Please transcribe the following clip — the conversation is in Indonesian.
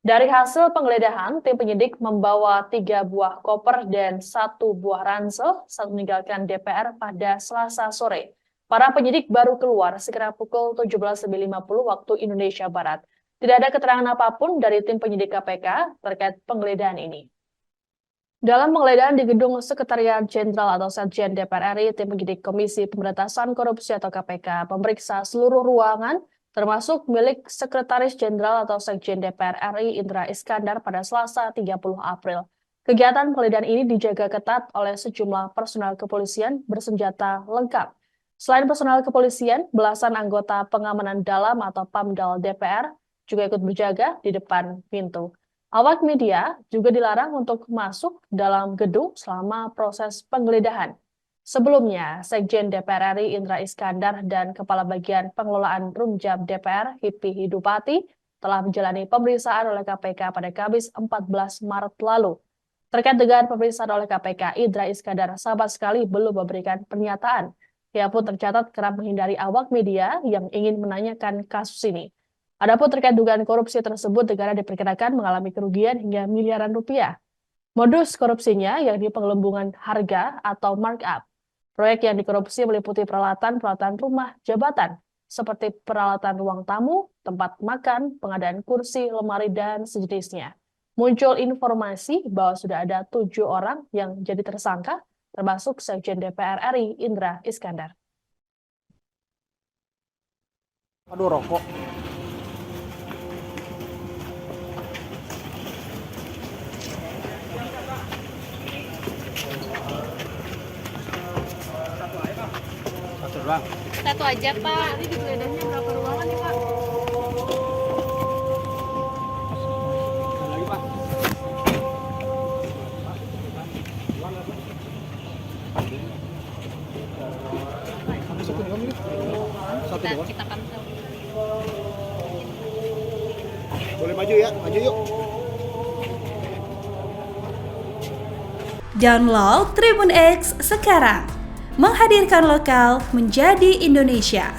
Dari hasil penggeledahan, tim penyidik membawa 3 buah koper dan 1 buah ransel saat meninggalkan DPR pada Selasa sore. Para penyidik baru keluar sekitar pukul 17.50 waktu Indonesia Barat. Tidak ada keterangan apapun dari tim penyidik KPK terkait penggeledahan ini. Dalam penggeledahan di Gedung Sekretariat Jenderal atau Sekjen DPR RI, tim penyidik Komisi Pemberantasan Korupsi atau KPK memeriksa seluruh ruangan, termasuk milik Sekretaris Jenderal atau Sekjen DPR RI Indra Iskandar pada Selasa 30 April. Kegiatan penggeledahan ini dijaga ketat oleh sejumlah personel kepolisian bersenjata lengkap. Selain personel kepolisian, belasan anggota pengamanan dalam atau PAMDAL DPR juga ikut berjaga di depan pintu. Awak media juga dilarang untuk masuk dalam gedung selama proses penggeledahan. Sebelumnya, Sekjen DPR RI Indra Iskandar dan Kepala Bagian Pengelolaan Rumjam DPR Hipi Hidupati telah menjalani pemeriksaan oleh KPK pada Kamis 14 Maret lalu. Terkait dengan pemeriksaan oleh KPK, Indra Iskandar sama sekali belum memberikan pernyataan. Ia pun tercatat kerap menghindari awak media yang ingin menanyakan kasus ini. Adapun terkait dugaan korupsi tersebut, negara diperkirakan mengalami kerugian hingga miliaran rupiah. Modus korupsinya yakni penggelembungan harga atau markup. Proyek yang dikorupsi meliputi peralatan-peralatan rumah jabatan, seperti peralatan ruang tamu, tempat makan, pengadaan kursi, lemari, dan sejenisnya. Muncul informasi bahwa sudah ada 7 orang yang jadi tersangka, termasuk Sekjen DPR RI Indra Iskandar. Aduh, rokok. Satu doang. Satu aja, Pak. Ini digeledahannya berapa ruangan nih, Pak? Satu lagi, Pak. Satu doang ini. Satu doang. Kita pantau. Boleh maju ya, maju yuk. Download Tribun X sekarang, menghadirkan lokal menjadi Indonesia.